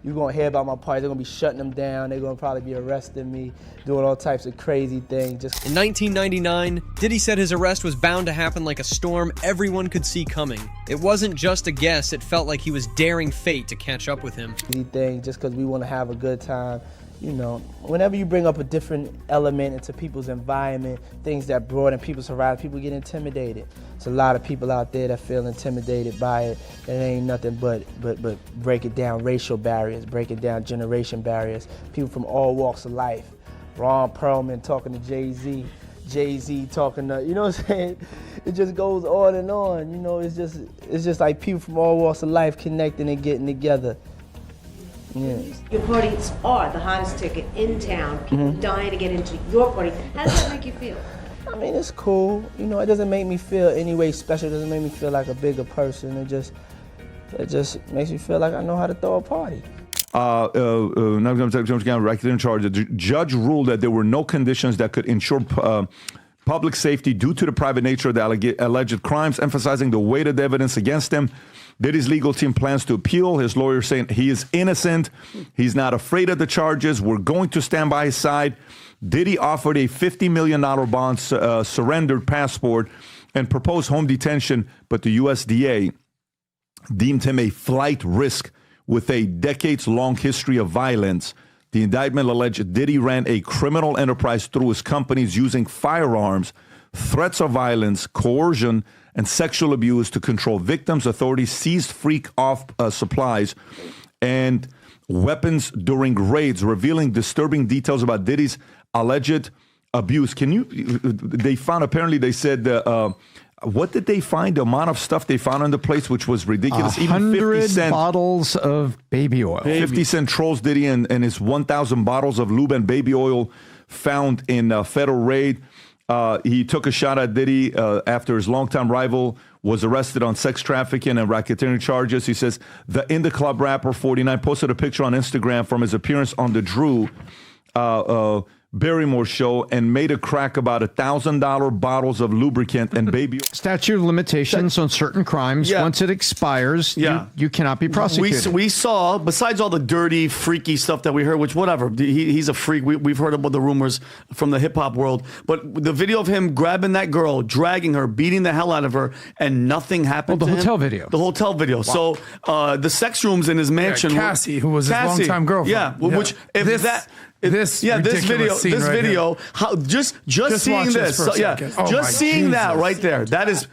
you're gonna hear about my parties. They're gonna be shutting them down. They're gonna probably be arresting me, doing all types of crazy things. In 1999, Diddy said his arrest was bound to happen like a storm everyone could see coming. It wasn't just a guess, it felt like he was daring fate to catch up with him. Thing just because we want to have a good time. You know, whenever you bring up a different element into people's environment, things that broaden people's horizon, people get intimidated. There's a lot of people out there that feel intimidated by it. It ain't nothing but breaking down racial barriers, breaking down generation barriers. People from all walks of life. Ron Perlman talking to Jay-Z, Jay-Z talking to, you know what I'm saying? It just goes on and on. You know, it's just like people from all walks of life connecting and getting together. Yeah. Your parties are the hottest ticket in town. People dying to get into your party. How does that make you feel? I mean, it's cool. You know, it doesn't make me feel any way special. It doesn't make me feel like a bigger person. It just makes me feel like I know how to throw a party. In charge. The judge ruled that there were no conditions that could ensure public safety due to the private nature of the alleged crimes, emphasizing the weight of the evidence against him. Diddy's legal team plans to appeal. His lawyer saying he is innocent. He's not afraid of the charges. We're going to stand by his side. Diddy offered a $50 million bond, surrendered passport, and proposed home detention, but the USDA deemed him a flight risk with a decades-long history of violence. The indictment alleged Diddy ran a criminal enterprise through his companies using firearms, threats of violence, coercion, and sexual abuse to control victims. Authorities seized freak-off supplies and weapons during raids, revealing disturbing details about Diddy's alleged abuse. They found, apparently they said, what did they find? The amount of stuff they found on the place, which was ridiculous. 100 bottles of baby oil. 50 Cent trolls Diddy and his 1,000 bottles of lube and baby oil found in a federal raid. He took a shot at Diddy after his longtime rival was arrested on sex trafficking and racketeering charges. He says the In the Club rapper 49 posted a picture on Instagram from his appearance on the Drew Barrymore show and made a crack about $1,000 bottles of lubricant and baby oil. Statute of limitations on certain crimes. Yeah. Once it expires, you cannot be prosecuted. We saw, besides all the dirty, freaky stuff that we heard, which whatever, he's a freak. We've heard about the rumors from the hip hop world, but the video of him grabbing that girl, dragging her, beating the hell out of her, and nothing happened. The to hotel him. video. The hotel video. Wow. So the sex rooms in his mansion. Cassie, who was his longtime girlfriend. Yeah, which if this video, how just seeing this, seeing that right there, that is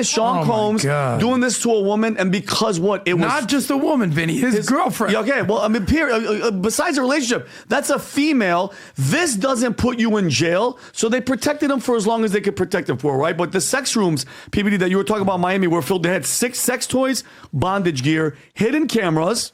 Sean Combs doing this to a woman, and because what it was not just a woman, Vinny, his girlfriend. Okay, well, I mean, besides a relationship, that's a female. This doesn't put you in jail, so they protected him for as long as they could protect him for, right? But the sex rooms, PBD, that you were talking about, Miami, were filled. They had 6 sex toys, bondage gear, hidden cameras.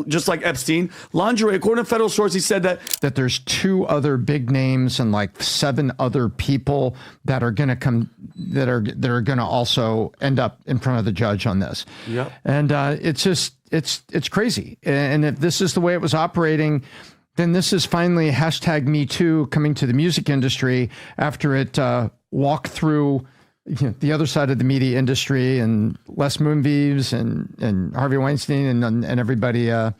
Just like Epstein, lingerie. According to federal sources, he said that there's 2 other big names and like 7 other people that are going to come, that are going to also end up in front of the judge on this. Yeah, and it's just it's crazy. And if this is the way it was operating, then this is finally #MeToo coming to the music industry after it walked through the other side of the media industry, and Les Moonves and Harvey Weinstein and everybody, had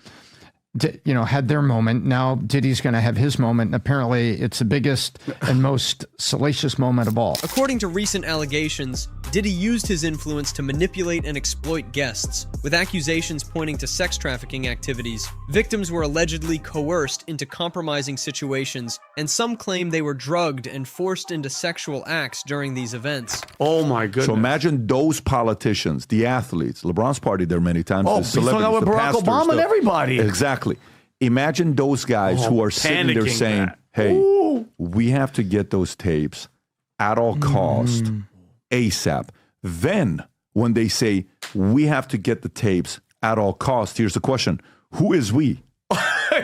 their moment. Now Diddy's going to have his moment, and apparently it's the biggest and most salacious moment of all. According to recent allegations, Diddy used his influence to manipulate and exploit guests, with accusations pointing to sex trafficking activities. Victims were allegedly coerced into compromising situations, and some claim they were drugged and forced into sexual acts during these events. Oh my goodness. So imagine those politicians, the athletes. LeBron's partied there many times. Oh, the celebrities, he's hung out with Barack Obama and everybody. Exactly. Imagine those guys who are sitting there saying, hey, we have to get those tapes at all cost, ASAP. Then when they say, we have to get the tapes at all cost, here's the question. Who is we?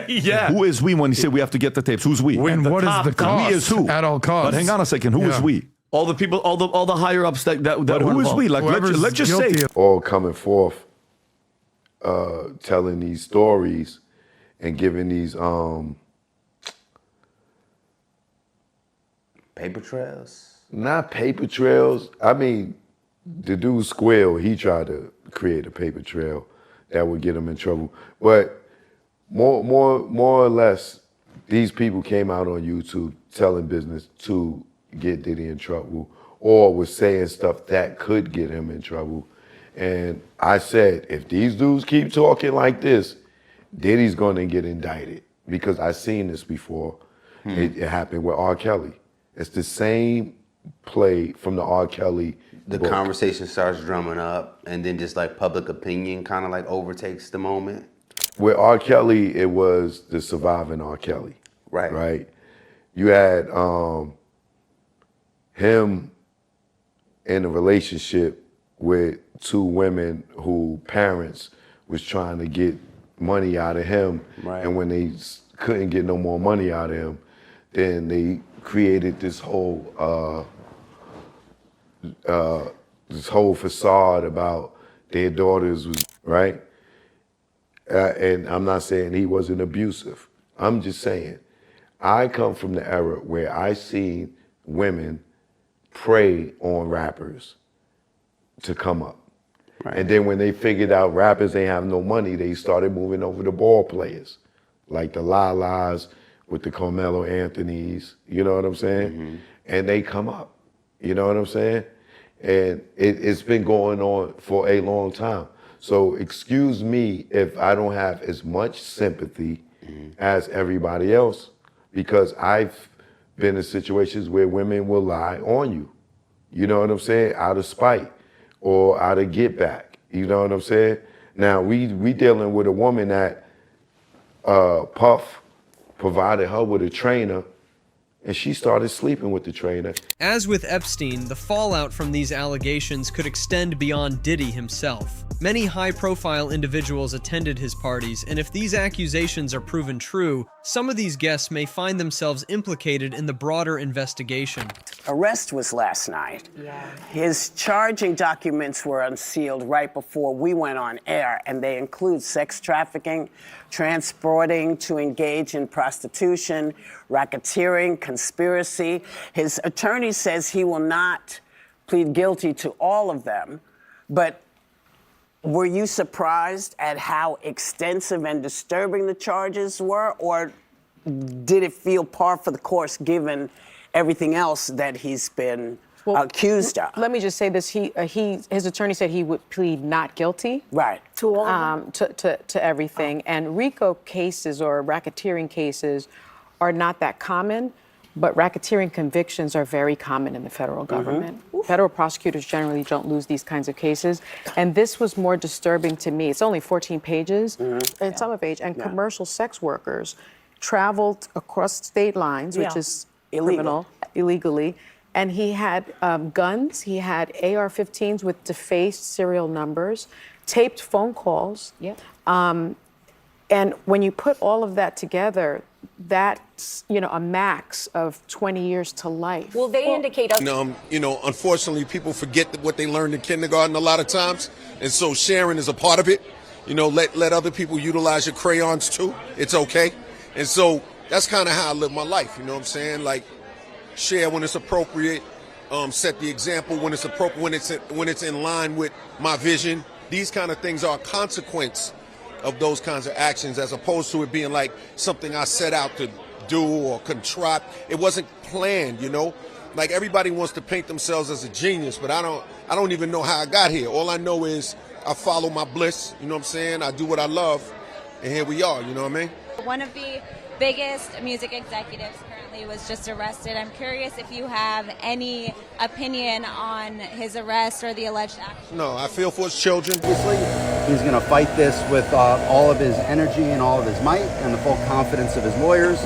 Yeah. Who is we when you say we have to get the tapes? Who's we? And what is the cost? We is who? At all costs. But hang on a second. Who is we? All the people, all the higher ups that but who is we? Like, let's just say. All coming forth, telling these stories and giving these paper trails? Not paper trails. I mean, the dude Squill, he tried to create a paper trail that would get him in trouble. But more or less, these people came out on YouTube telling business to get Diddy in trouble, or was saying stuff that could get him in trouble. And I said, if these dudes keep talking like this, Diddy's gonna get indicted, because I've seen this before. It happened with R. Kelly. It's the same play from the R. Kelly The book. conversation starts drumming up, and then just like public opinion kind of like overtakes the moment. With R. Kelly, it was the surviving R. Kelly. Right. Right. You had him in a relationship with two women who parents was trying to get money out of him. Right. And when they couldn't get no more money out of him, then they created this whole facade about their daughters was right. And I'm not saying he wasn't abusive. I'm just saying, I come from the era where I seen women prey on rappers to come up. Right. And then when they figured out rappers ain't have no money, they started moving over to ball players, like the Lalas with the Carmelo Anthonys, you know what I'm saying? And they come up, you know what I'm saying? And it's been going on for a long time. So excuse me if I don't have as much sympathy as everybody else, because I've been in situations where women will lie on you. You know what I'm saying? Out of spite or out of get back. You know what I'm saying? Now we dealing with a woman that Puff provided her with a trainer, and she started sleeping with the trainer. As with Epstein, the fallout from these allegations could extend beyond Diddy himself. Many high-profile individuals attended his parties, and if these accusations are proven true, some of these guests may find themselves implicated in the broader investigation. Arrest was last night. Yeah. His charging documents were unsealed right before we went on air, and they include sex trafficking, transporting to engage in prostitution, racketeering, conspiracy. His attorney says he will not plead guilty to all of them, but were you surprised at how extensive and disturbing the charges were, or did it feel par for the course given everything else that he's been accused of? Let me just say this: his attorney said he would plead not guilty, right, to all to everything. And RICO cases or racketeering cases are not that common, but racketeering convictions are very common in the federal government. Federal prosecutors generally don't lose these kinds of cases, and this was more disturbing to me. It's only 14 pages, and some of age, and commercial sex workers traveled across state lines, which is criminal, illegally. And he had guns, he had AR-15s with defaced serial numbers, taped phone calls. And when you put all of that together, that's, a max of 20 years to life. Well, they indicate... Unfortunately, people forget what they learned in kindergarten a lot of times. And so sharing is a part of it. Let other people utilize your crayons too. It's okay. And so that's kind of how I live my life. You know what I'm saying? Like, share when it's appropriate, set the example when it's appropriate, when it's in line with my vision. These kind of things are a consequence of those kinds of actions, as opposed to it being like something I set out to do or contrive. It wasn't planned, Like, everybody wants to paint themselves as a genius, but I don't even know how I got here. All I know is I follow my bliss, you know what I'm saying? I do what I love, and here we are, you know what I mean? One of the biggest music executives currently was just arrested. I'm curious if you have any opinion on his arrest or the alleged action. No, I feel for his children. He's going to fight this with all of his energy and all of his might and the full confidence of his lawyers.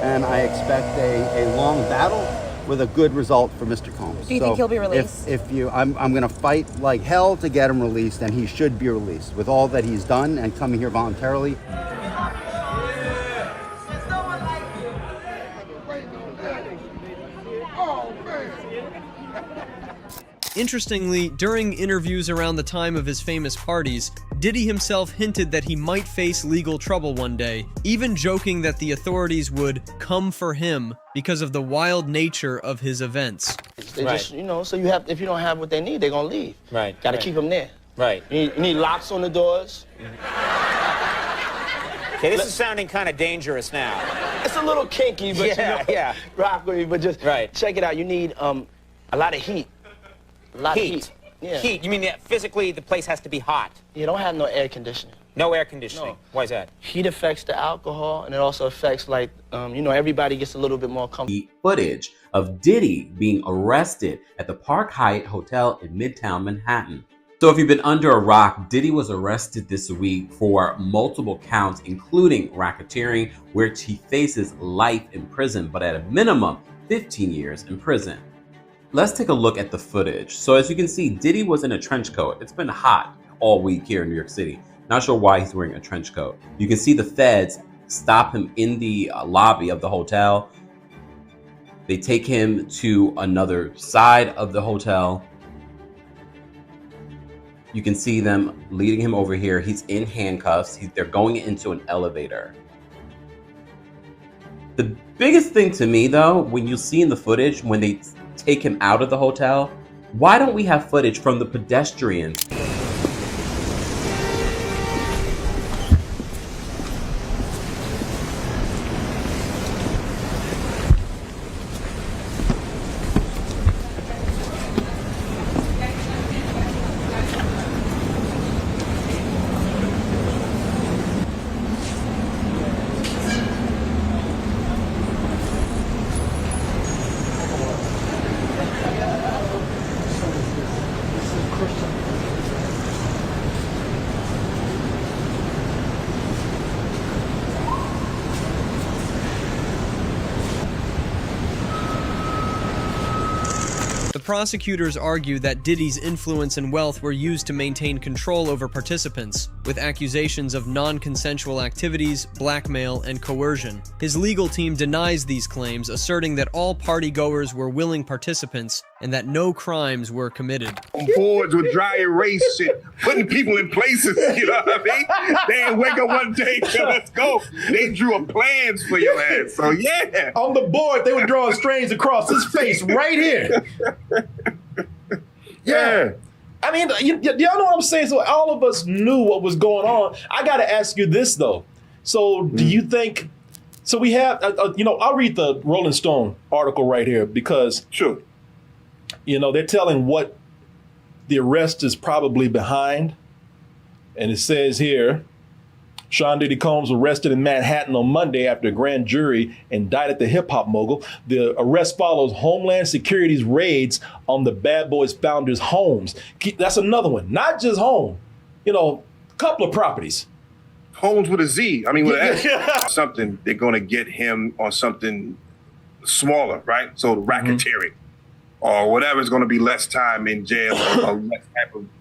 And I expect a long battle with a good result for Mr. Combs. Do you think he'll be released? I'm going to fight like hell to get him released, and he should be released with all that he's done and coming here voluntarily. Interestingly, during interviews around the time of his famous parties, Diddy himself hinted that he might face legal trouble one day, even joking that the authorities would come for him because of the wild nature of his events. They just, so you have, if you don't have what they need, they're gonna leave. Gotta keep them there. You need locks on the doors. Okay, this is sounding kind of dangerous now. It's a little kinky, but Yeah. rock with me. But just check it out. You need a lot of heat. A lot of heat. Yeah. Heat. You mean that physically the place has to be hot? You don't have no air conditioning. No air conditioning. No. Why is that? Heat affects the alcohol, and it also affects, like, you know, everybody gets a little bit more comfortable. Footage of Diddy being arrested at the Park Hyatt Hotel in Midtown Manhattan. So if you've been under a rock, Diddy was arrested this week for multiple counts, including racketeering, which he faces life in prison, but at a minimum, 15 years in prison. Let's take a look at the footage. So as you can see, Diddy was in a trench coat. It's been hot all week here in New York City. Not sure why he's wearing a trench coat. You can see the feds stop him in the lobby of the hotel. They take him to another side of the hotel. You can see them leading him over here. He's in handcuffs. They're going into an elevator. The biggest thing to me, though, when you see in the footage, when they take him out of the hotel, why don't we have footage from the pedestrians? The prosecutors argue that Diddy's influence and wealth were used to maintain control over participants, with accusations of non-consensual activities, blackmail, and coercion. His legal team denies these claims, asserting that all partygoers were willing participants and that no crimes were committed. On boards with dry erase shit, putting people in places, you know what I mean? They didn't wake up one day and say, let's go. They drew up plans for your ass, so yeah. On the board, they were drawing strings across his face right here. Yeah. I mean, y'all know what I'm saying? So all of us knew what was going on. I got to ask you this, though. So do you think, so we have, you know, I'll read the Rolling Stone article right here because, sure, you know, they're telling what the arrest is probably behind. And it says here, Sean Diddy Combs arrested in Manhattan on Monday after a grand jury indicted the hip-hop mogul. The arrest follows Homeland Security's raids on the Bad Boys founders' homes. That's another one, not just home, you know, a couple of properties. Homes with a Z. I mean, with an S. Something, they're going to get him on something smaller, right? So the racketeering or whatever is going to be less time in jail or less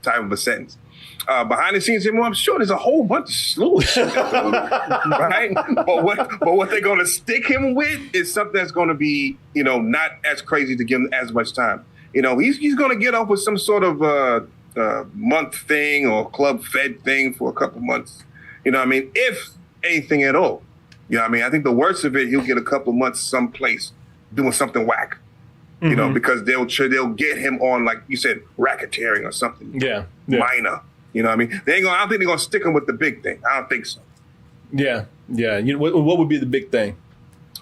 type of a sentence. Behind the scenes, I'm sure there's a whole bunch of slew of shit, right? But what they're going to stick him with is something that's going to be, you know, not as crazy to give him as much time. You know, he's going to get off with some sort of month thing or club fed thing for a couple months. You know what I mean? If anything at all. You know what I mean? I think the worst of it, he'll get a couple months someplace doing something whack. You know, because they'll get him on, like you said, racketeering or something. Yeah. Minor. You know what I mean? I don't think they're going to stick him with the big thing. I don't think so. Yeah. You know, what would be the big thing?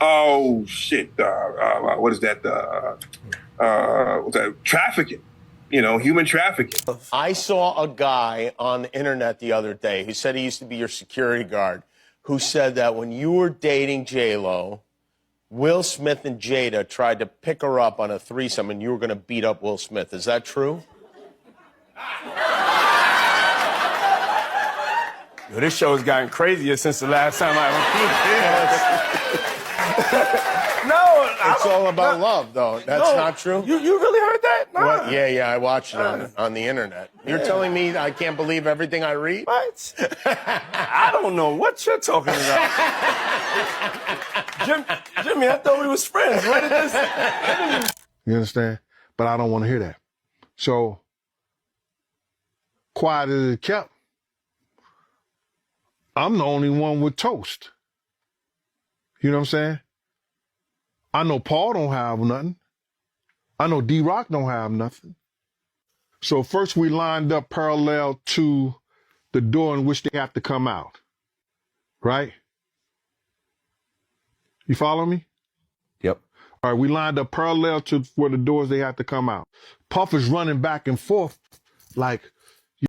Oh, shit. What is that? What's that? Trafficking. You know, human trafficking. I saw a guy on the internet the other day who said he used to be your security guard, who said that when you were dating J-Lo, Will Smith and Jada tried to pick her up on a threesome and you were going to beat up Will Smith. Is that true? Yo, this show has gotten crazier since the last time No, it's all about love, though. That's not true. You really heard that? No. What? Yeah, I watched it on the internet. You're telling me I can't believe everything I read? What? I don't know what you're talking about. Jimmy, I thought we was friends. Where did this? You understand? But I don't want to hear that. So, quiet as it kept, I'm the only one with toast. You know what I'm saying? I know Paul don't have nothing. I know D-Rock don't have nothing. So first we lined up parallel to the door in which they have to come out, right? You follow me? Yep. All right, we lined up parallel to where the doors they have to come out. Puff is running back and forth like,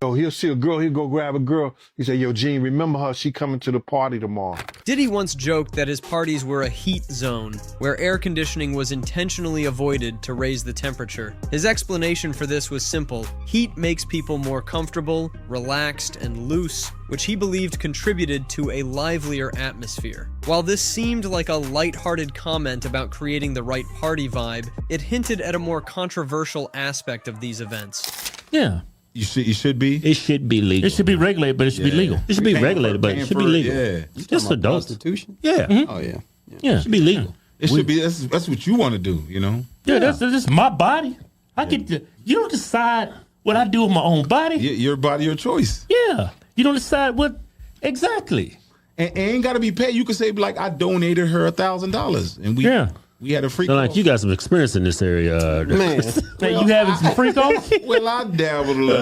yo, he'll see a girl, he'll go grab a girl. He said, yo, Gene, remember her, she coming to the party tomorrow. Diddy once joked that his parties were a heat zone, where air conditioning was intentionally avoided to raise the temperature. His explanation for this was simple. Heat makes people more comfortable, relaxed, and loose, which he believed contributed to a livelier atmosphere. While this seemed like a lighthearted comment about creating the right party vibe, it hinted at a more controversial aspect of these events. Yeah. It should be. It should be legal. It should be regulated, but it should be legal. It should be regulated, but it should be legal. Yeah. Just adults. Prostitution? Yeah. Mm-hmm. Oh, yeah. Yeah, it should be legal. It should be. That's what you want to do, you know? Yeah, that's my body. I get to, you don't decide what I do with my own body. Your body, your choice. Yeah. You don't decide what, exactly. And ain't got to be paid. You could say, like, I donated her $1,000. And we had a freak so like you got some experience in this area. Man. Well, you having some freak offs? Well, I dabbled a little.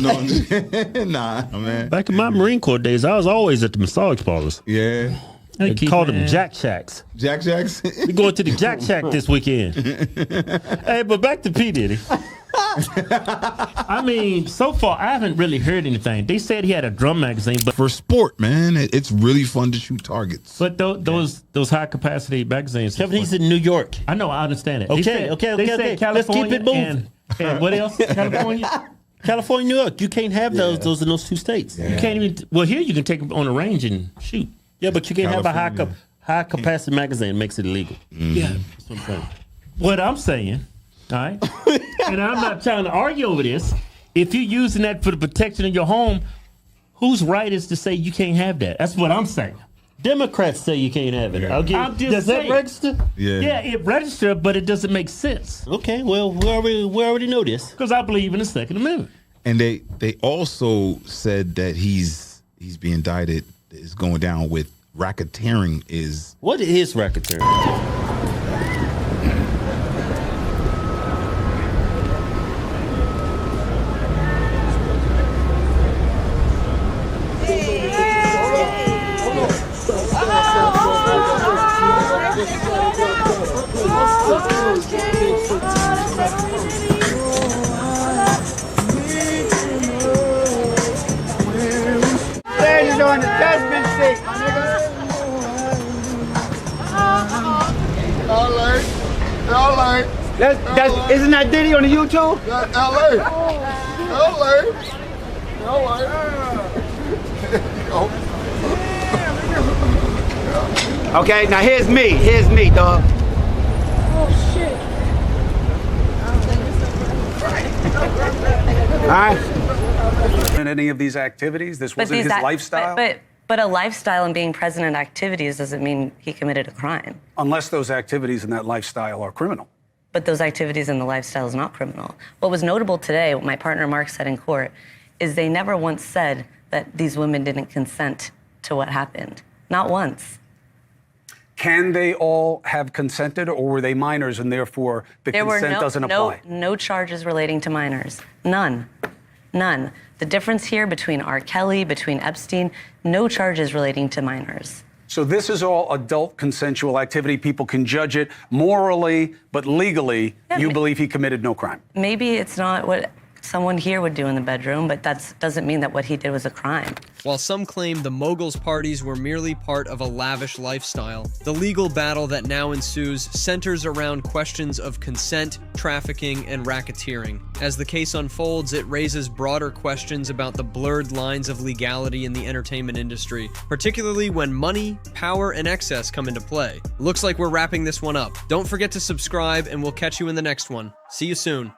No, I'm just, nah, man. Back in my Marine Corps days, I was always at the massage parlors. Yeah. They called them Jack Shacks. Jack Shacks? We going to the Jack Shack this weekend. Hey, but back to P. Diddy. I mean, so far, I haven't really heard anything. They said he had a drum magazine, but for sport, man, it's really fun to shoot targets. But those high capacity magazines. Kevin, he's in New York. I know, I understand it. Okay. Let's keep it moving. And what else? California, New York. You can't have those in those two states. Yeah. You can't even. Well, here you can take them on a range and shoot. Yeah, but you can't have a high capacity magazine. It makes it illegal. Mm-hmm. Yeah, that's what I'm saying. What I'm saying. All right. And I'm not trying to argue over this. If you're using that for the protection of your home, whose right is to say you can't have that? That's what I'm saying. Democrats say you can't have it. Yeah. I'm just saying. That register? Yeah, it registered, but it doesn't make sense. Okay, well, we already know this. Because I believe in the Second Amendment. And they also said that he's being indicted, is going down with racketeering is... What is racketeering? On the judgment seat, my nigga. LA. Isn't that Diddy on the YouTube? LA. Okay, now here's me, dog. Oh shit. All right. In any of these activities, this wasn't his lifestyle. But a lifestyle and being present in activities doesn't mean he committed a crime. Unless those activities and that lifestyle are criminal. But those activities and the lifestyle is not criminal. What was notable today, what my partner Mark said in court, is they never once said that these women didn't consent to what happened. Not once. Can they all have consented, or were they minors and therefore the consent doesn't apply? No charges relating to minors. None. The difference here between R. Kelly, between Epstein, no charges relating to minors. So this is all adult consensual activity. People can judge it morally, but legally, you believe he committed no crime. Maybe it's not what someone here would do in the bedroom, but that doesn't mean that what he did was a crime. While some claim the moguls' parties were merely part of a lavish lifestyle, the legal battle that now ensues centers around questions of consent, trafficking, and racketeering. As the case unfolds, it raises broader questions about the blurred lines of legality in the entertainment industry, particularly when money, power, and excess come into play. Looks like we're wrapping this one up. Don't forget to subscribe, and we'll catch you in the next one. See you soon.